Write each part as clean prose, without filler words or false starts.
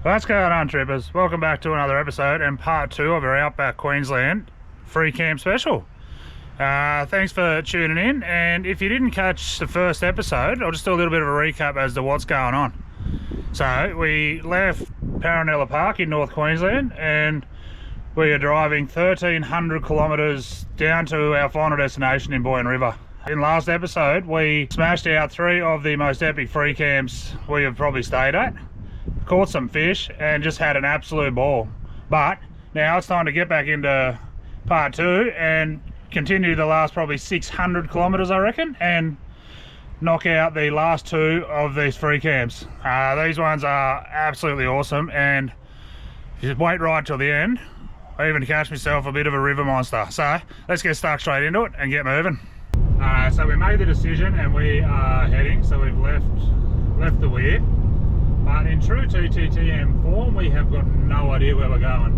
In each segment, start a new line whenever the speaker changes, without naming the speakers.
What's going on, trippers? Welcome back to another episode and part 2 of our Outback Queensland free camp special. Thanks for tuning in, and if you didn't catch the first episode, I'll just do a little bit of a recap as to what's going on. So we left Paranella Park in North Queensland and we are driving 1,300 kilometres down to our final destination in Boyne River. In last episode we smashed out 3 of the most epic free camps we have probably stayed at, caught some fish and just had an absolute ball. But now it's time to get back into part 2 and continue the last probably 600 kilometres I reckon, and knock out the last 2 of these free camps. These ones are absolutely awesome, and just wait right till the end. I even catch myself a bit of a river monster. So let's get stuck straight into it and get moving. So we made the decision and we are heading, so we've left the weir. But in true TTTM form, we have got no idea where we're going.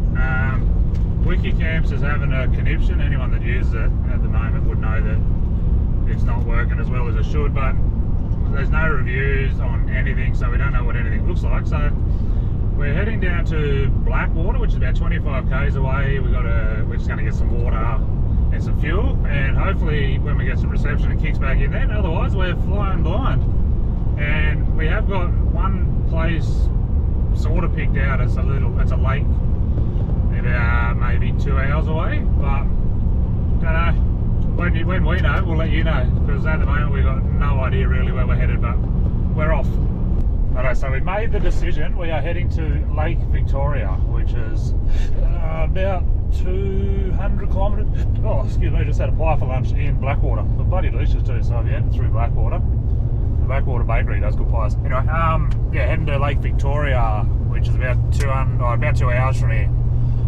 Wiki Camps is having a conniption. Anyone that uses it at the moment would know that it's not working as well as it should, but there's no reviews on anything, so we don't know what anything looks like. So we're heading down to Blackwater, which is about 25 k's away. We're just going to get some water and some fuel, and hopefully when we get some reception it kicks back in then. Otherwise we're flying blind. And we have got one place sort of picked out. It's a lake about maybe 2 hours away, but don't know. When we know, we'll let you know, because at the moment we've got no idea really where we're headed, but we're off. Alright, so we've made the decision. We are heading to Lake Victoria, which is about 200 kilometres. Oh, excuse me, just had a pie for lunch in Blackwater. The bloody delicious too, so I've headed through Blackwater. The Blackwater Bakery does good pies. Anyway, yeah, heading to Lake Victoria, which is about 2 hours from here.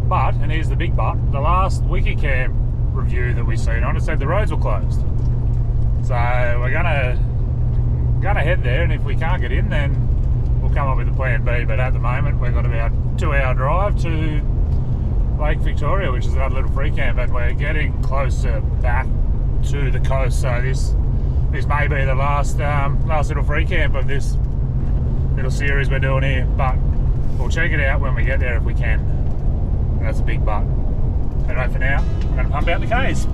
But, and here's the big but, the last Wikicamp review that we've seen on it said the roads were closed. So we're gonna head there, and if we can't get in, then we'll come up with a plan B. But at the moment we've got about a 2-hour drive to Lake Victoria, which is another little free camp, and we're getting closer back to the coast. So this may be the last little free camp of this little series we're doing here, but we'll check it out when we get there if we can. That's a big but. Anyway, for now, we're going to pump out the K's.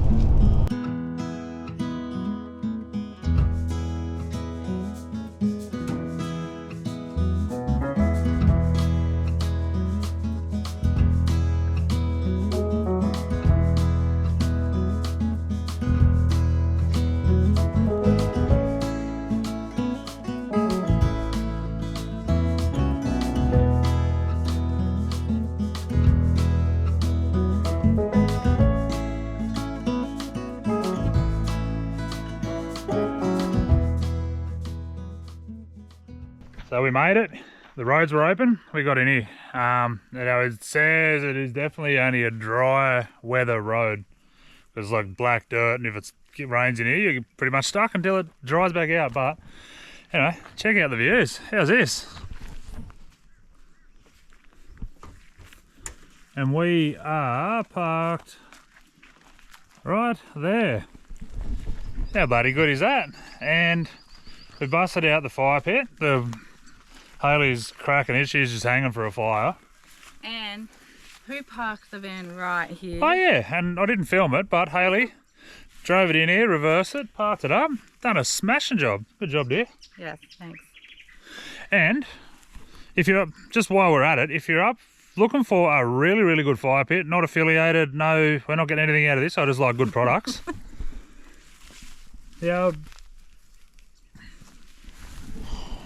So we made it, the roads were open, we got in here. It says it is definitely only a dry weather road. There's like black dirt, and if it rains in here, you're pretty much stuck until it dries back out. But anyway, check out the views. How's this? And we are parked right there. How bloody good is that? And we busted out the fire pit. Hayley's cracking it, she's just hanging for a fire.
And who parked the van right here?
Oh yeah, and I didn't film it, but Hayley drove it in here, reversed it, parked it up, done a smashing job. Good job, dear.
Yes, thanks.
And if you're, just while we're at it, if you're up looking for a really, really good fire pit, not affiliated, no, we're not getting anything out of this, I just like good products. Yeah.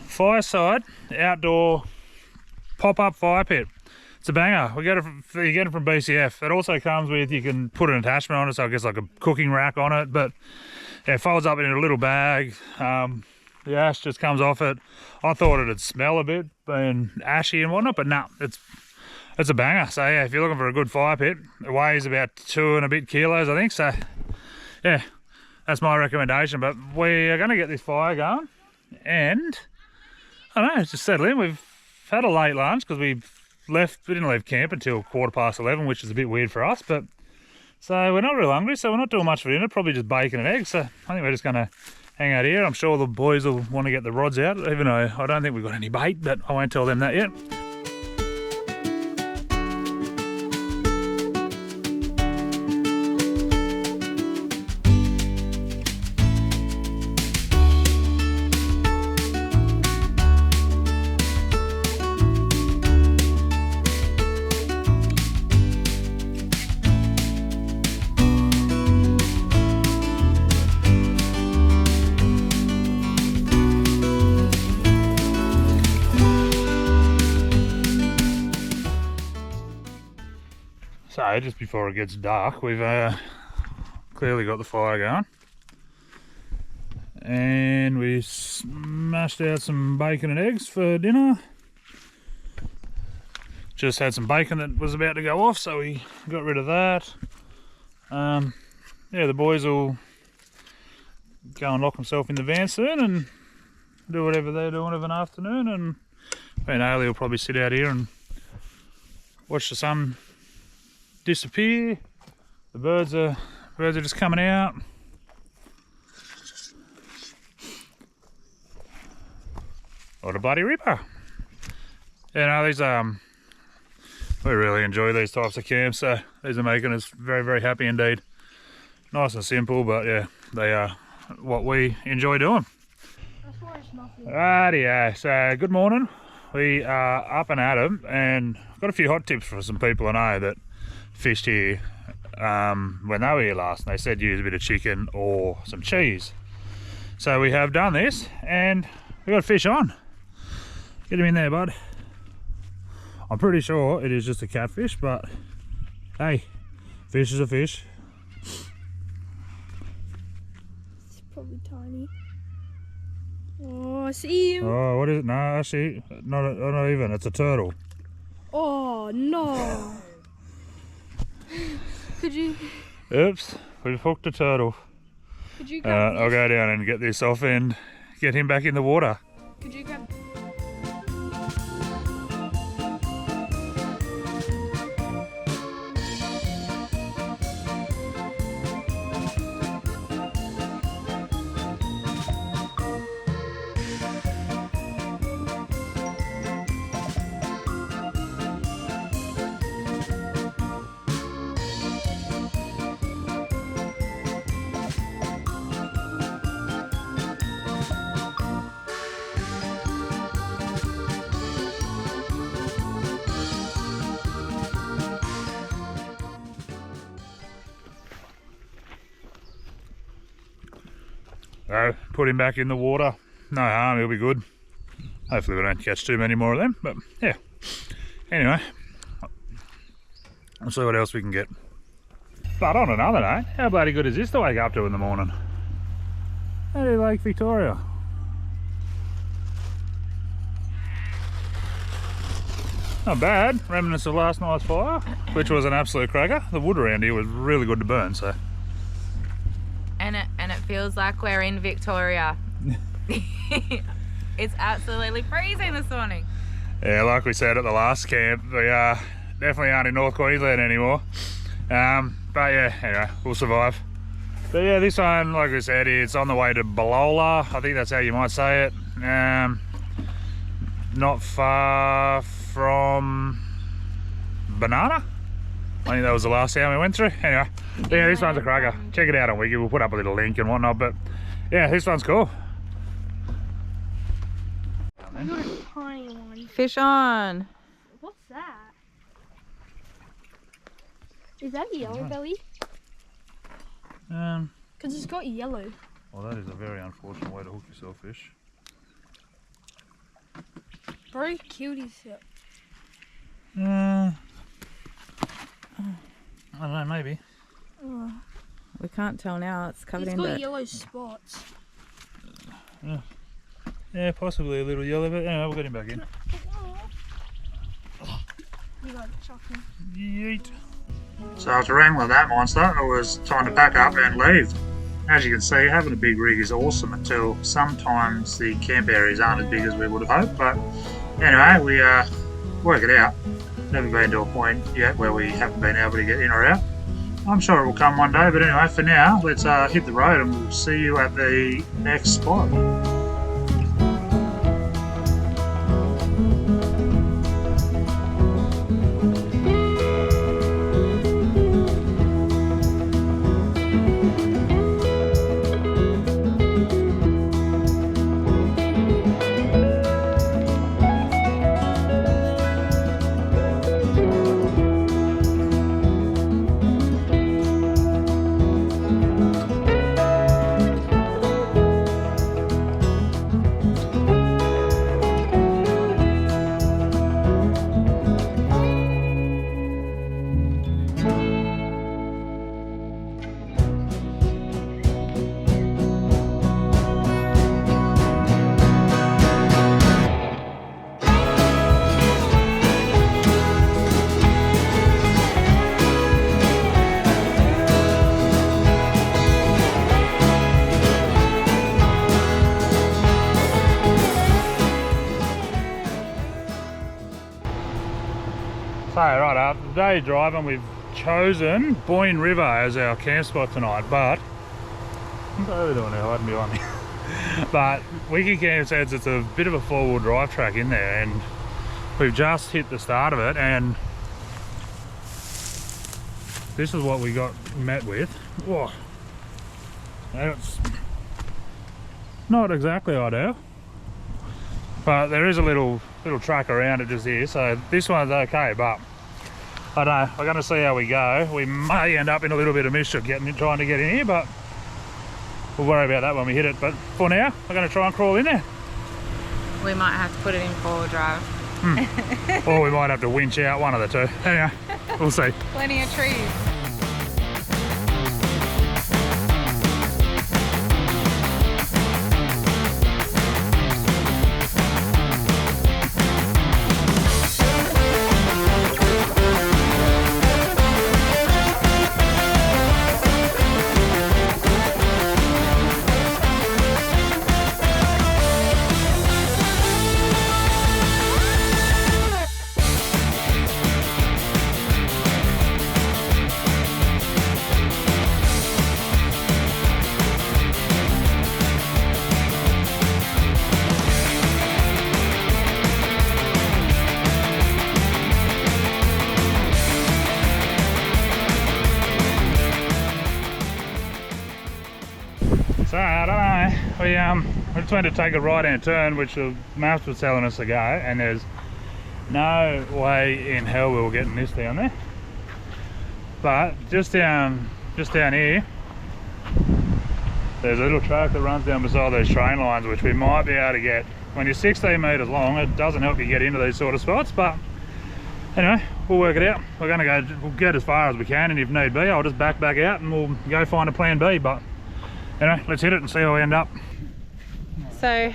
Fireside outdoor pop-up fire pit. It's a banger. You get it from BCF. It also comes with, you can put an attachment on it, so I guess like a cooking rack on it, but yeah, it folds up in a little bag. The ash just comes off it. I thought it'd smell a bit, being ashy and whatnot, but no, it's a banger. So yeah, if you're looking for a good fire pit, it weighs about 2 and a bit kilos, I think. So yeah, that's my recommendation. But we are going to get this fire going, and I don't know, just settle in. We've had a late lunch because we didn't leave camp until 11:15, which is a bit weird for us, but so we're not real hungry, so we're not doing much for dinner, probably just bacon and eggs. So I think we're just going to hang out here. I'm sure the boys will want to get the rods out, even though I don't think we've got any bait, but I won't tell them that yet. So just before it gets dark, we've clearly got the fire going, and we smashed out some bacon and eggs for dinner. Just had some bacon that was about to go off, so we got rid of that. Yeah, the boys will go and lock themselves in the van soon and do whatever they're doing of an afternoon, and me and Hayley will probably sit out here and watch the sun disappear. The birds are just coming out. What a bloody ripper! You know, these we really enjoy these types of camps, so these are making us very, very happy indeed. Nice and simple, but yeah, they are what we enjoy doing.
That's why it's nothing.
Rightio, so good morning. We are up and at 'em, and I've got a few hot tips for some people I know that fished here when they were here last, and they said use a bit of chicken or some cheese. So we have done this, and we got fish on. Get him in there, bud. I'm pretty sure it is just a catfish, but hey, fish is a fish.
It's probably tiny. Oh, I see him.
Oh, what is it? No, actually, not even. It's a turtle.
Oh, no. Could you...
Oops, we've hooked a turtle.
Could you grab
I'll go down and get this off and get him back in the water.
Could you grab...
So, put him back in the water. No harm, he'll be good. Hopefully we don't catch too many more of them, but yeah. Anyway, we'll see what else we can get. But on another note, how bloody good is this to wake up to in the morning? Hey, Lake Victoria. Not bad. Remnants of last night's fire, which was an absolute cracker. The wood around here was really good to burn, so.
And it feels like we're in Victoria. It's absolutely freezing this morning.
Yeah, like we said at the last camp, we definitely aren't in North Queensland anymore. But yeah, anyway, we'll survive. But yeah, this one, like we said, it's on the way to Balola. I think that's how you might say it. Not far from Banana. I think that was the last town we went through. Anyway, yeah, this one's a cracker. Check it out on Wiki. We'll put up a little link and whatnot. But yeah, this one's cool.
I got a tiny one.
Fish on.
What's that? Is that a yellow belly? Because it's got yellow.
Well, that is a very unfortunate way to hook yourself fish.
Bro killed himself.
I don't know, maybe.
Oh.
We can't tell now. It's covered
It's
in
got
dirt.
yellow spots.
Yeah, possibly a little yellow, but anyway, we'll get him back in.
You gotta chuck him.
Yeet. So after wrangling that monster, it was time to pack up and leave. As you can see, having a big rig is awesome until sometimes the camp areas aren't as big as we would have hoped. But anyway, we work it out. Never been to a point yet where we haven't been able to get in or out. I'm sure it will come one day, but anyway, for now, let's hit the road and we'll see you at the next spot. So right after the day driving, we've chosen Boyne River as our camp spot tonight, but what's over doing there hiding behind me? But Wiki Camp says it's a bit of a four-wheel drive track in there, and we've just hit the start of it, and this is what we got met with. Whoa. It's not exactly ideal, but there is a little track around it just here, so this one's okay, but I don't know, we're going to see how we go. We may end up in a little bit of mischief trying to get in here, but we'll worry about that when we hit it. But for now, we're going to try and crawl in there.
We might have to put it in four-wheel drive.
Or we might have to winch out, one of the two. Anyway, we'll see.
Plenty of trees.
So I don't know, we just went to take a right hand turn, which the maps was telling us to go, and there's no way in hell we were getting this down there. But just down here, there's a little track that runs down beside those train lines, which we might be able to get. When you're 16 metres long, it doesn't help you get into these sort of spots, but anyway, we'll work it out. We'll get as far as we can, and if need be, I'll just back out and we'll go find a plan B. But anyway, let's hit it and see how we end up.
So,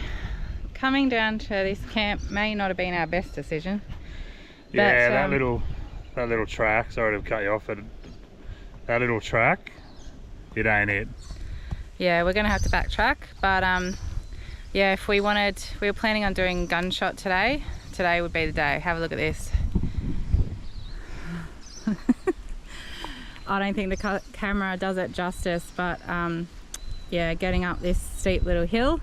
coming down to this camp may not have been our best decision.
Yeah, that little track, sorry to cut you off, but that little track, it ain't it.
Yeah, we're gonna have to backtrack, but yeah, if we were planning on doing gunshot today would be the day. Have a look at this. I don't think the camera does it justice, but yeah, getting up this steep little hill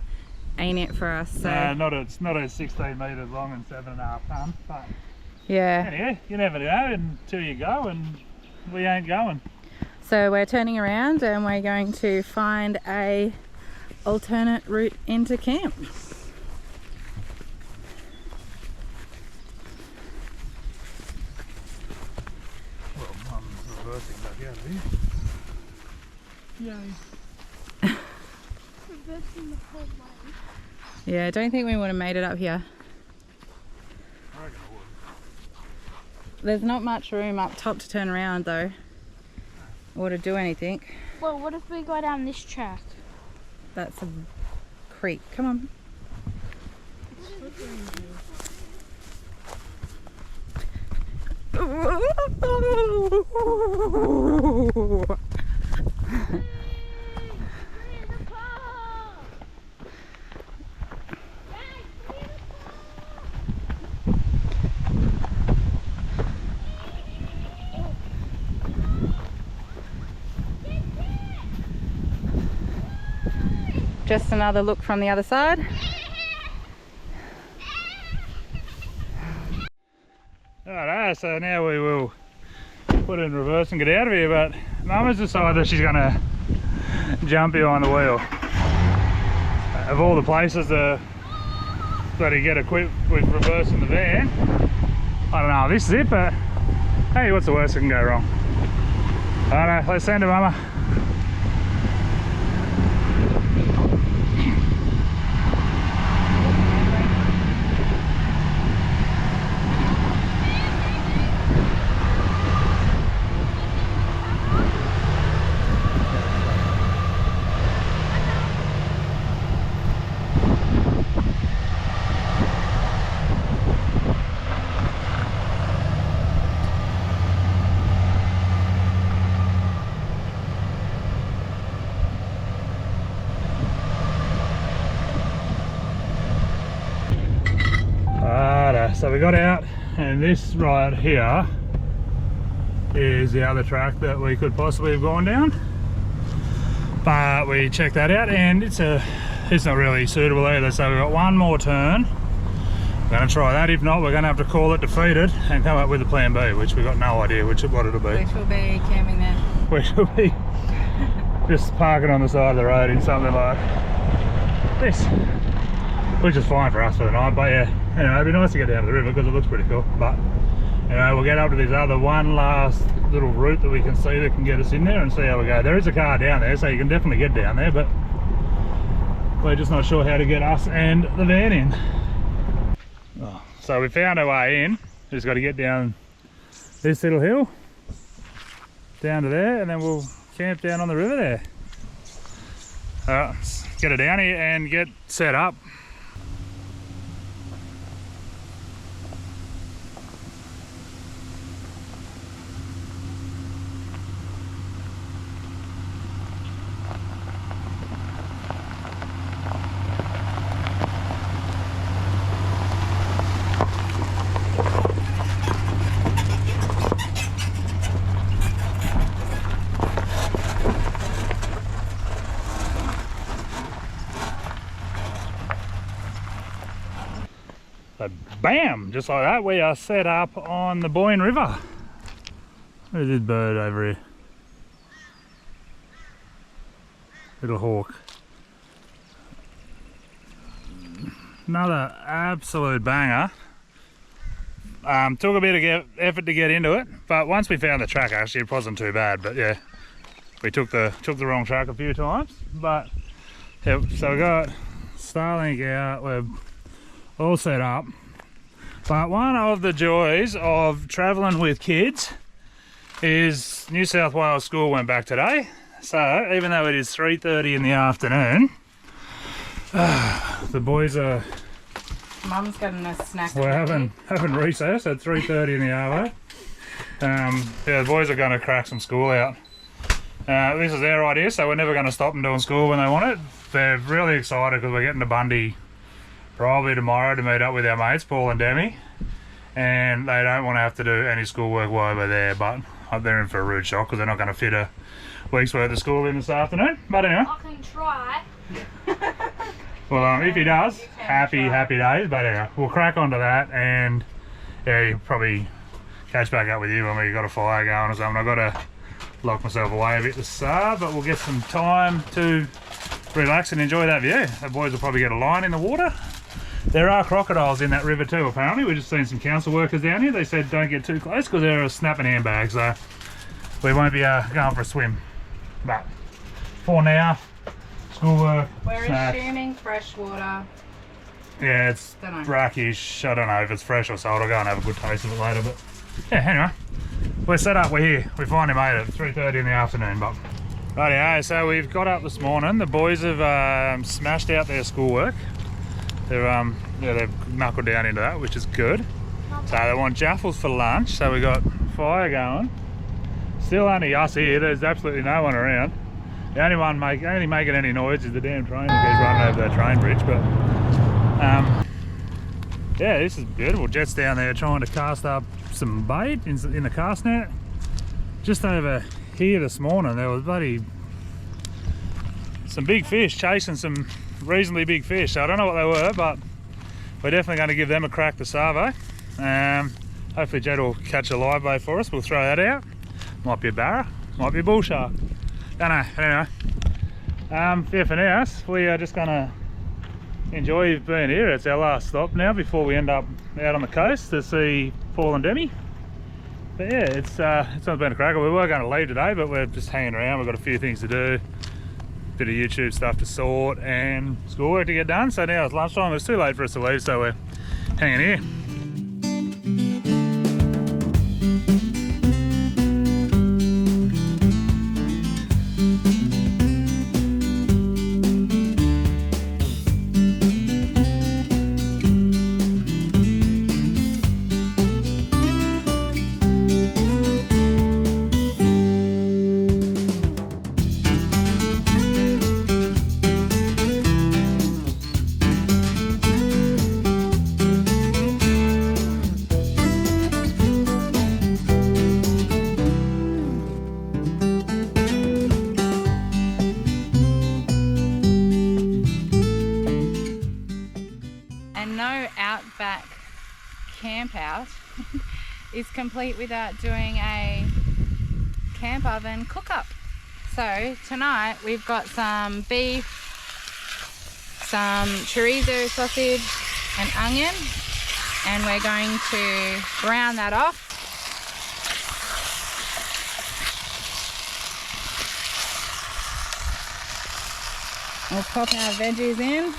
ain't it for us. So
it's not at 16 metres long and 7.5 tonnes, but
yeah.
Anyway, you never know until you go, and we ain't going.
So we're turning around and we're going to find a alternate route into camp.
Well, Mum's reversing back out of here. Yay.
Reversing the whole way.
Yeah, I don't think we would have made it up here.
I reckon I would.
There's not much room up top to turn around though, or to do anything.
Well, what if we go down this track?
That's a creek. Come on. Just another look from the other side.
Alright, so now we will put it in reverse and get out of here, but Mum has decided that she's going to jump behind the wheel. Of all the places to bloody get equipped with reversing the van, I don't know if this is it, but hey, what's the worst that can go wrong? Alright, let's send her, Mama. So we got out And this right here is the other track that we could possibly have gone down. But we checked that out and it's not really suitable either. So we've got one more turn. We're going to try that. If not, we're going to have to call it defeated and come up with a plan B, which we've got no idea what it'll be.
Which will be camping there.
Which will be just parking on the side of the road in something like this, which is fine for us for the night. But yeah, anyway, it'd be nice to get down to the river because it looks pretty cool. But anyway, we'll get up to this other one last little route that we can see that can get us in there and see how we go. There is a car down there, so you can definitely get down there, but we're just not sure how to get us and the van in. Oh, so we found our way in. Just got to get down this little hill down to there, and then we'll camp down on the river there. Alright, let's get it down here and get set up. So bam, just like that, we are set up on the Boyne River. Where's this bird over here? Little hawk. Another absolute banger. Took a bit of effort to get into it, but once we found the track, actually it wasn't too bad. But yeah, we took the wrong track a few times. But yeah, so we got Starlink out. We're all set up. But one of the joys of travelling with kids is New South Wales school went back today. So even though it is 3:30 in the afternoon, the boys are...
Mum's getting a snack.
We're having recess at 3:30 in the hour. Yeah, the boys are going to crack some school out. This is their idea, so we're never going to stop them doing school when they want it. They're really excited because we're getting to Bundy probably tomorrow to meet up with our mates, Paul and Demi. And they don't want to have to do any schoolwork while we're there, but they're in for a rude shock because they're not going to fit a week's worth of school in this afternoon. But anyway.
I can try.
Well, if he does, happy days. But anyway, we'll crack onto that, and yeah, you'll probably catch back up with you when we've got a fire going or something. I've got to lock myself away a bit to start, but we'll get some time to relax and enjoy that view. The boys will probably get a line in the water. There are crocodiles in that river too, apparently. We've just seen some council workers down here. They said don't get too close because they're a snapping handbag, so we won't be going for a swim. But for now, schoolwork,
We're
snacks.
assuming fresh water.
Yeah, it's brackish. I don't know if it's fresh or salt. I'll go and have a good taste of it later. But yeah, anyway, we're set up. We're here. We finally made it. 3:30 in the afternoon. But rightio, so we've got up this morning. The boys have smashed out their schoolwork. They've knuckled down into that, which is good. So they want jaffles for lunch. So we got fire going. Still only us here. There's absolutely no one around. The only one making any noise is the damn train that goes running over that train bridge. But yeah, this is beautiful. Jet's down there trying to cast up some bait in the cast net. Just over here this morning, there was some big fish chasing some reasonably big fish. So I don't know what they were, but we're definitely going to give them a crack this arvo. Hopefully Jet will catch a live bait for us. We'll throw that out. Might be a barra, might be a bull shark. Don't know. Anyway, yeah, for now we are just going to enjoy being here. It's our last stop now before we end up out on the coast to see Paul and Demi. But yeah, it's been a cracker. We were going to leave today, but we're just hanging around. We've got a few things to do. Bit of YouTube stuff to sort and schoolwork to get done. So now it's lunchtime. It's too late for us to leave, so we're hanging here.
camp out is complete without doing a camp oven cook-up. So tonight we've got some beef, some chorizo sausage and onion, and we're going to brown that off. We'll pop our veggies in.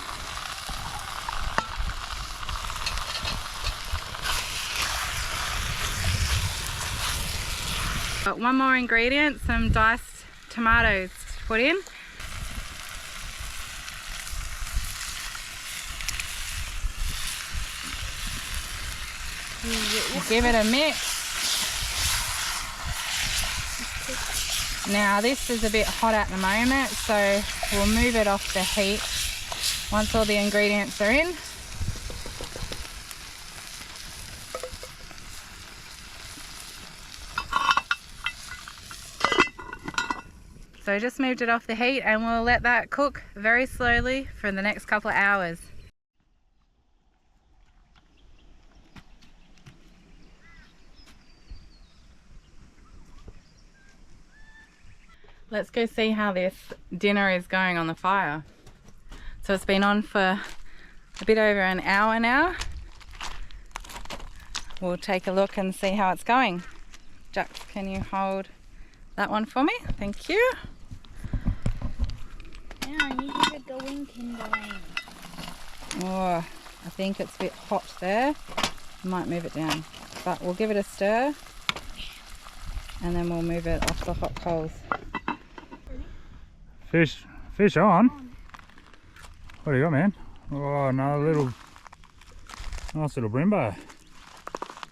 Got one more ingredient, some diced tomatoes to put in. Give it a mix. Now this is a bit hot at the moment, so we'll move it off the heat once all the ingredients are in. So just moved it off the heat and we'll let that cook very slowly for the next couple of hours. Let's go see how this dinner is going on the fire. So it's been on for a bit over an hour now. We'll take a look and see how it's going. Jax, can you hold that one for me? Thank you.
Yeah, I need to get going, kindling.
Oh, I think it's a bit hot there. Might move it down, but we'll give it a stir and then we'll move it off the hot coals.
Fish on. What do you got, man? Oh, another nice little Brembo.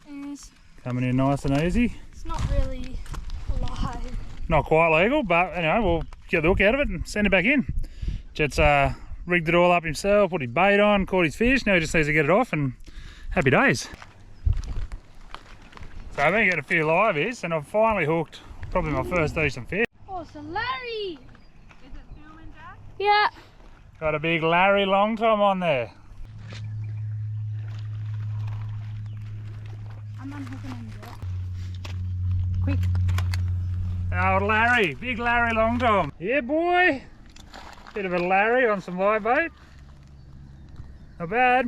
It's
Coming in nice and easy.
not really alive.
Not quite legal, but anyway, we'll get the hook out of it and send it back in. Jet's rigged it all up himself, put his bait on, caught his fish. Now he just needs to get it off and happy days. So I've been getting a few liveys and I've finally hooked probably my first decent fish.
Oh, it's a Larry!
Is it filming, Jack?
Yeah.
Got a big Larry long tom on there.
I'm unhooking him, Jack.
Quick.
Old Larry, big Larry long tom. Yeah, boy. Bit of a Larry on some live bait. Not bad.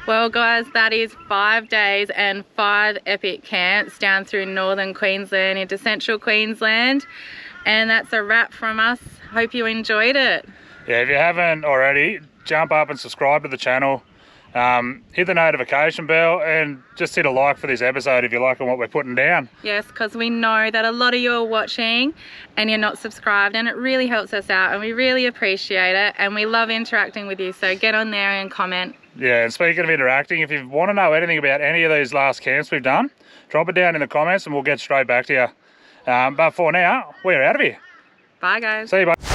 Well guys, that is 5 days and 5 epic camps down through northern Queensland into central Queensland. And that's a wrap from us. Hope you enjoyed it.
Yeah, if you haven't already, jump up and subscribe to the channel. Hit the notification bell and just hit a like for this episode if you're liking what we're putting down.
Yes, because we know that a lot of you are watching and you're not subscribed, and it really helps us out and we really appreciate it and we love interacting with you, so get on there and comment.
Yeah, and speaking of interacting, if you want to know anything about any of these last camps we've done, drop it down in the comments and we'll get straight back to you. But for now, we're out of here.
Bye guys.
See you, bye.